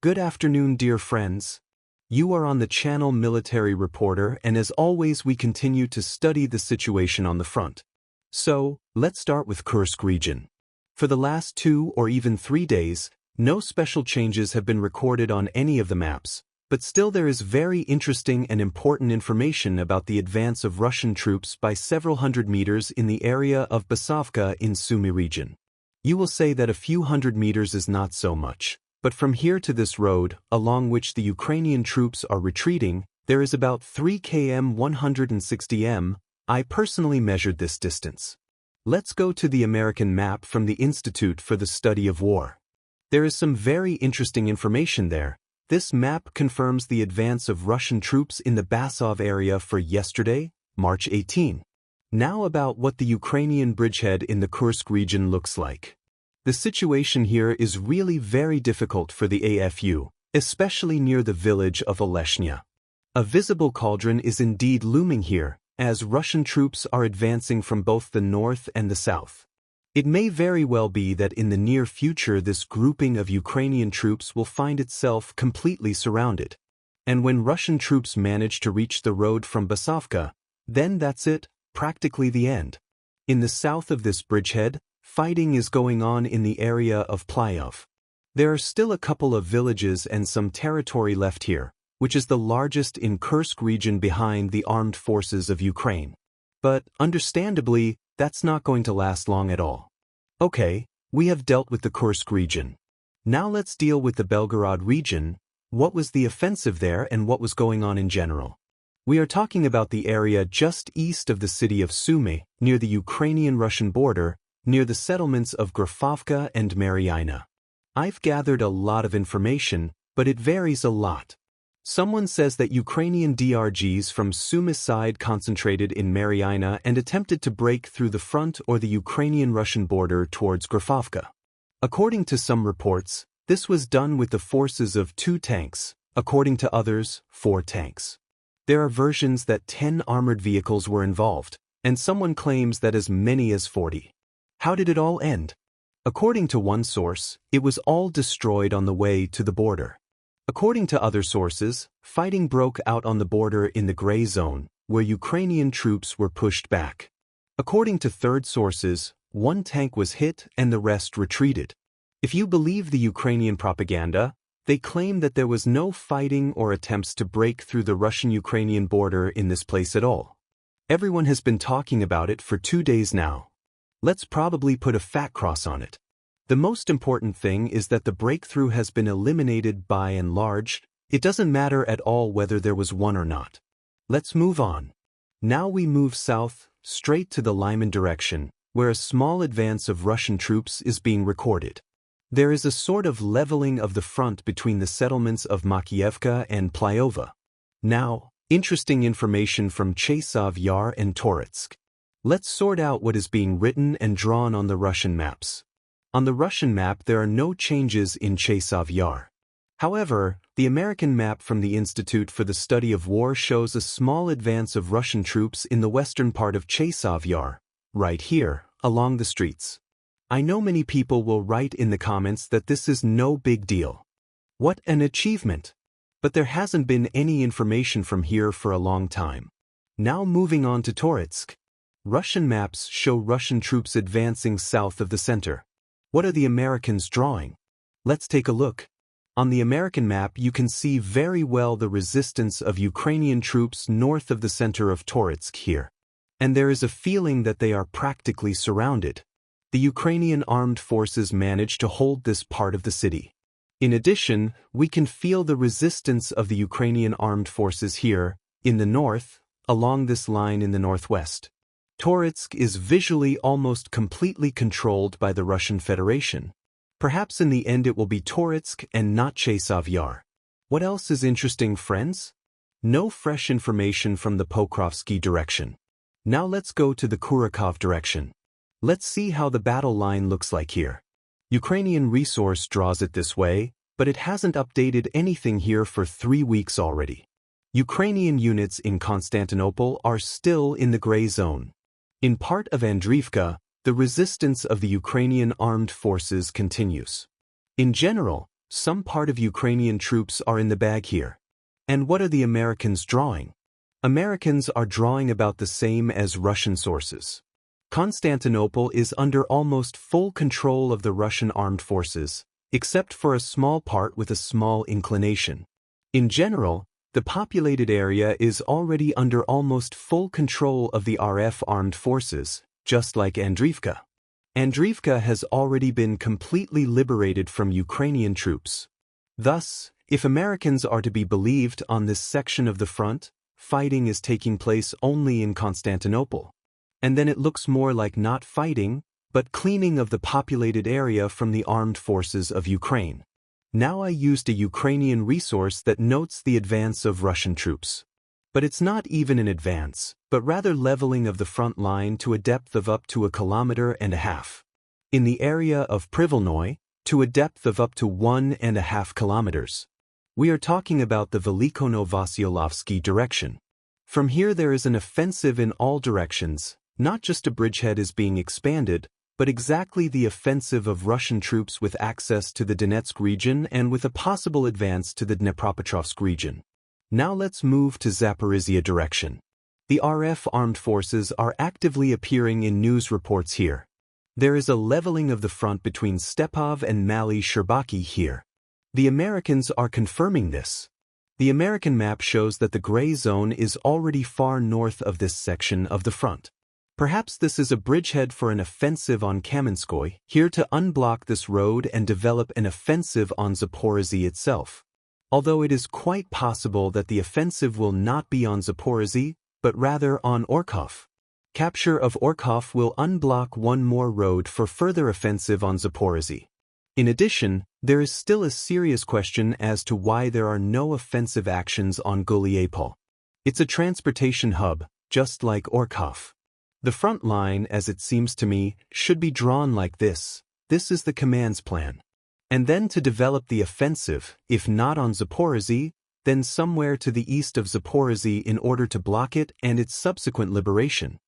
Good afternoon, dear friends. You are on the channel Military Reporter, and as always we continue to study the situation on the front. So, let's start with Kursk region. For the last 2 or even 3 days, no special changes have been recorded on any of the maps, but still there is very interesting and important information about the advance of Russian troops by several hundred meters in the area of Avdiivka in Sumy region. You will say that a few hundred meters is not so much. But from here to this road, along which the Ukrainian troops are retreating, there is about 3 km 160 m. I personally measured this distance. Let's go to the American map from the Institute for the Study of War. There is some very interesting information there. This map confirms the advance of Russian troops in the Basov area for yesterday, March 18. Now about what the Ukrainian bridgehead in the Kursk region looks like. The situation here is really very difficult for the AFU, especially near the village of Oleshnya. A visible cauldron is indeed looming here, as Russian troops are advancing from both the north and the south. It may very well be that in the near future this grouping of Ukrainian troops will find itself completely surrounded. And when Russian troops manage to reach the road from Basovka, then that's it, practically the end. In the south of this bridgehead, fighting is going on in the area of Plyov. There are still a couple of villages and some territory left here, which is the largest in Kursk region behind the armed forces of Ukraine. But, understandably, that's not going to last long at all. Okay, we have dealt with the Kursk region. Now let's deal with the Belgorod region. What was the offensive there and what was going on in general? We are talking about the area just east of the city of Sumy, near the Ukrainian-Russian border, near the settlements of Kurakhove and Marinka. I've gathered a lot of information, but it varies a lot. Someone says that Ukrainian DRGs from Sumy's side concentrated in Marinka and attempted to break through the front or the Ukrainian-Russian border towards Kurakhove. According to some reports, this was done with the forces of 2 tanks, according to others, 4 tanks. There are versions that 10 armored vehicles were involved, and someone claims that as many as 40. How did it all end? According to one source, it was all destroyed on the way to the border. According to other sources, fighting broke out on the border in the gray zone, where Ukrainian troops were pushed back. According to third sources, 1 tank was hit and the rest retreated. If you believe the Ukrainian propaganda, they claim that there was no fighting or attempts to break through the Russian-Ukrainian border in this place at all. Everyone has been talking about it for 2 days now. Let's probably put a fat cross on it. The most important thing is that the breakthrough has been eliminated by and large. It doesn't matter at all whether there was one or not. Let's move on. Now we move south, straight to the Lyman direction, where a small advance of Russian troops is being recorded. There is a sort of leveling of the front between the settlements of Avdiivka and Plyova. Now, interesting information from Chasiv Yar and Toretsk. Let's sort out what is being written and drawn on the Russian maps. On the Russian map there are no changes in Chasiv Yar. However, the American map from the Institute for the Study of War shows a small advance of Russian troops in the western part of Chasiv Yar, right here, along the streets. I know many people will write in the comments that this is no big deal. What an achievement! But there hasn't been any information from here for a long time. Now moving on to Toretsk. Russian maps show Russian troops advancing south of the center. What are the Americans drawing? Let's take a look. On the American map you can see very well the resistance of Ukrainian troops north of the center of Toretsk here. And there is a feeling that they are practically surrounded. The Ukrainian armed forces managed to hold this part of the city. In addition, we can feel the resistance of the Ukrainian armed forces here, in the north, along this line in the northwest. Toretsk is visually almost completely controlled by the Russian Federation. Perhaps in the end it will be Toretsk and not Chasiv Yar. What else is interesting, friends? No fresh information from the Pokrovsky direction. Now let's go to the Kurakhove direction. Let's see how the battle line looks like here. Ukrainian resource draws it this way, but it hasn't updated anything here for 3 weeks already. Ukrainian units in Constantinople are still in the gray zone. In part of Avdiivka, the resistance of the Ukrainian armed forces continues. In general, some part of Ukrainian troops are in the bag here. And what are the Americans drawing? Americans are drawing about the same as Russian sources. Constantinople is under almost full control of the Russian armed forces, except for a small part with a small inclination. In general, the populated area is already under almost full control of the RF armed forces, just like Avdiivka. Avdiivka has already been completely liberated from Ukrainian troops. Thus, if Americans are to be believed on this section of the front, fighting is taking place only in Constantinople. And then it looks more like not fighting, but cleaning of the populated area from the armed forces of Ukraine. Now I used a Ukrainian resource that notes the advance of Russian troops. But it's not even an advance, but rather leveling of the front line to a depth of up to 1.5 kilometers. In the area of Privolnoy, to a depth of up to 1.5 kilometers. We are talking about the Velikono-Vasilkovsky direction. From here there is an offensive in all directions, not just a bridgehead is being expanded, but exactly the offensive of Russian troops with access to the Donetsk region and with a possible advance to the Dnipropetrovsk region. Now let's move to Zaporizhia direction. The RF armed forces are actively appearing in news reports here. There is a leveling of the front between Stepov and Mali Sherbaki here. The Americans are confirming this. The American map shows that the gray zone is already far north of this section of the front. Perhaps this is a bridgehead for an offensive on Kamenskoye, here to unblock this road and develop an offensive on Zaporizhia itself. Although it is quite possible that the offensive will not be on Zaporizhia, but rather on Kurakhove. Capture of Kurakhove will unblock one more road for further offensive on Zaporizhia. In addition, there is still a serious question as to why there are no offensive actions on Guliapol. It's a transportation hub, just like Kurakhove. The front line, as it seems to me, should be drawn like this. This is the command's plan. And then to develop the offensive, if not on Zaporizhia, then somewhere to the east of Zaporizhia in order to block it and its subsequent liberation.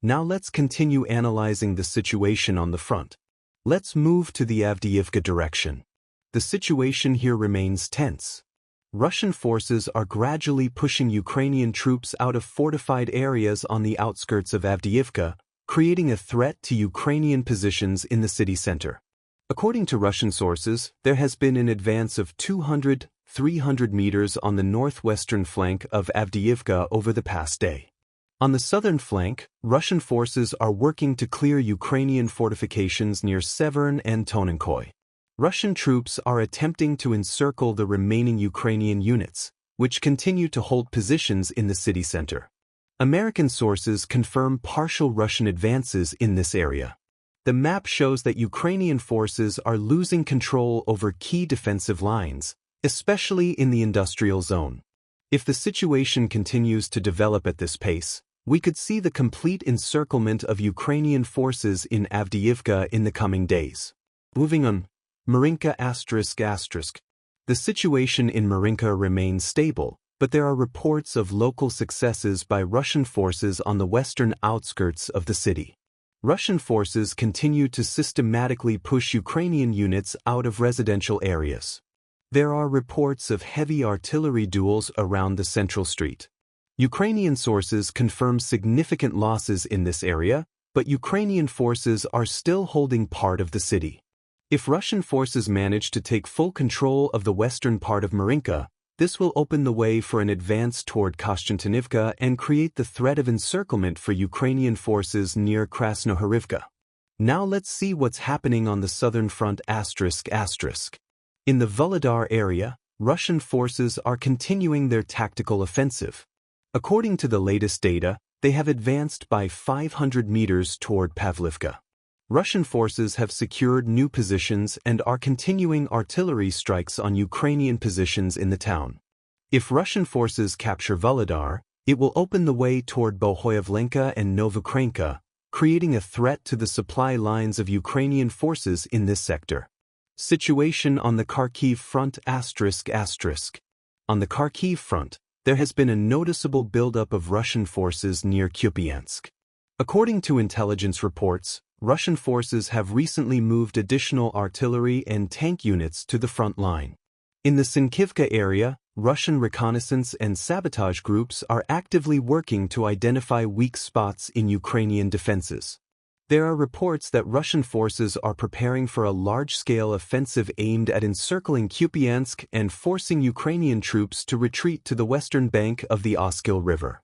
Now let's continue analyzing the situation on the front. Let's move to the Avdiivka direction. The situation here remains tense. Russian forces are gradually pushing Ukrainian troops out of fortified areas on the outskirts of Avdiivka, creating a threat to Ukrainian positions in the city center. According to Russian sources, there has been an advance of 200-300 meters on the northwestern flank of Avdiivka over the past day. On the southern flank, Russian forces are working to clear Ukrainian fortifications near Severn and Tonenkoy. Russian troops are attempting to encircle the remaining Ukrainian units, which continue to hold positions in the city center. American sources confirm partial Russian advances in this area. The map shows that Ukrainian forces are losing control over key defensive lines, especially in the industrial zone. If the situation continues to develop at this pace, we could see the complete encirclement of Ukrainian forces in Avdiivka in the coming days. Moving on. Marinka ***. The situation in Marinka remains stable, but there are reports of local successes by Russian forces on the western outskirts of the city. Russian forces continue to systematically push Ukrainian units out of residential areas. There are reports of heavy artillery duels around the central street. Ukrainian sources confirm significant losses in this area, but Ukrainian forces are still holding part of the city. If Russian forces manage to take full control of the western part of Marinka, this will open the way for an advance toward Kostantinivka and create the threat of encirclement for Ukrainian forces near Krasnohorivka. Now let's see what's happening on the southern front ***. In the Vuhledar area, Russian forces are continuing their tactical offensive. According to the latest data, they have advanced by 500 meters toward Pavlivka. Russian forces have secured new positions and are continuing artillery strikes on Ukrainian positions in the town. If Russian forces capture Vuhledar, it will open the way toward Bohoyavlenka and Novokrenka, creating a threat to the supply lines of Ukrainian forces in this sector. Situation on the Kharkiv front ***. On the Kharkiv front, there has been a noticeable buildup of Russian forces near Kupyansk. According to intelligence reports, Russian forces have recently moved additional artillery and tank units to the front line. In the Sinkivka area, Russian reconnaissance and sabotage groups are actively working to identify weak spots in Ukrainian defenses. There are reports that Russian forces are preparing for a large-scale offensive aimed at encircling Kupyansk and forcing Ukrainian troops to retreat to the western bank of the Oskil River.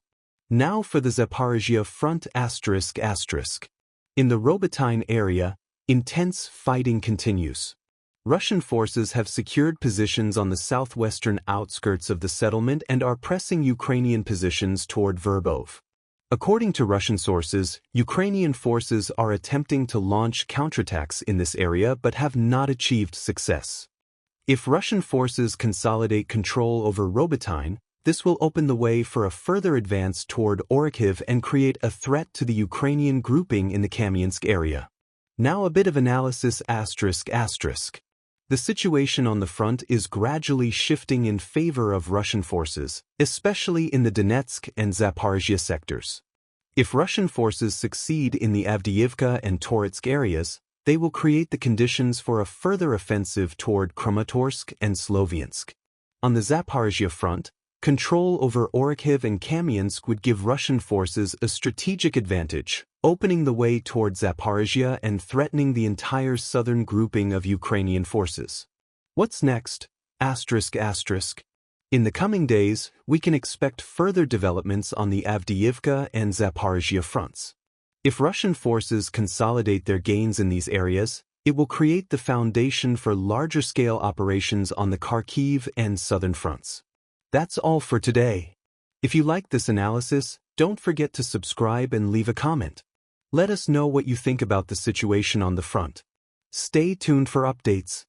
Now for the Zaporizhia front ***. In the Robotyne area, intense fighting continues. Russian forces have secured positions on the southwestern outskirts of the settlement and are pressing Ukrainian positions toward Verbov. According to Russian sources, Ukrainian forces are attempting to launch counterattacks in this area but have not achieved success. If Russian forces consolidate control over Robotyne, this will open the way for a further advance toward Kurakhove and create a threat to the Ukrainian grouping in the Kamyansk area. Now a bit of analysis ***. The situation on the front is gradually shifting in favor of Russian forces, especially in the Donetsk and Zaporizhia sectors. If Russian forces succeed in the Avdiivka and Toretsk areas, they will create the conditions for a further offensive toward Kramatorsk and Sloviansk. On the Zaporizhia front, control over Kurakhove and Kamyansk would give Russian forces a strategic advantage, opening the way toward Zaporizhia and threatening the entire southern grouping of Ukrainian forces. What's next? In the coming days, we can expect further developments on the Avdiivka and Zaporizhia fronts. If Russian forces consolidate their gains in these areas, it will create the foundation for larger-scale operations on the Kharkiv and southern fronts. That's all for today. If you like this analysis, don't forget to subscribe and leave a comment. Let us know what you think about the situation on the front. Stay tuned for updates.